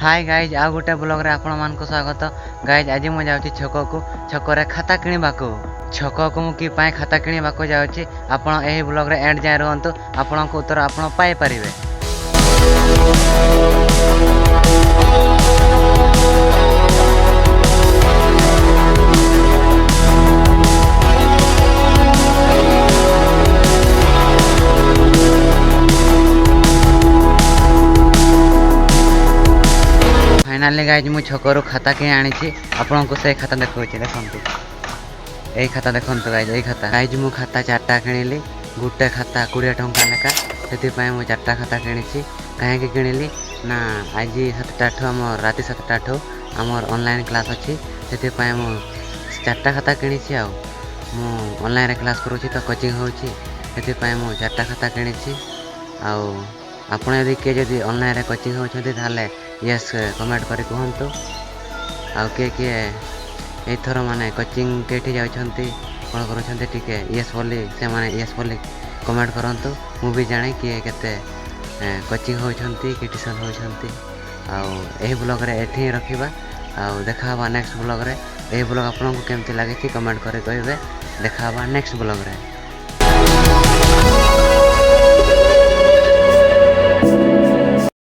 Hi guys आ गोटे blog रे आपण मान को स्वागत। गाइज आज मु जाउची छक को छक रे खाता किनिबा को छक को मु की पाए खाता किनिबा को जाउची। आपण एही ब्लॉग रे एंड जाय रहंतु, आपण को उत्तर आपण पाई परिबे। फाइनाली गाइज मु छकरू खाता किणी आनी छी। आपण को से खाता देखौची, देखंतु एही खाता देखंतु गाइज। एही खाता गाइज मु खाता चारटा किनिली। गुटे खाता 20 टंका लेका, सेति पय मु चारटा खाता किणी छी। काहे के किनिली ना आज 7टा ठो हमर राति 7टा ठो हमर ऑनलाइन क्लास अछि, सेति पय मु चारटा खाता किणी छी। आ मु ऑनलाइन रे क्लास करू छी तो कोचिंग होउची, सेति पय मु चारटा खाता किणी छी। आ आपण यदि के जदि ऑनलाइन रे कोचिंग होउछथि ताले यस कमेंट करी कहंतु। आ के एथर माने कोचिंग केठी जाउछंती कोन करूछंती टिके यस बोली से माने यस बोली कमेंट करंतु। मु भी जाने कि केते कोचिंग होउछंती कि ट्यूशन होउछंती। आ एही ब्लॉग रे एठी रखिबा। आ देखा बा नेक्स्ट ब्लॉग रे। एही ब्लॉग आपन को केमति लागे छी कमेंट करी कहबे। देखा बा नेक्स्ट ब्लॉग रे।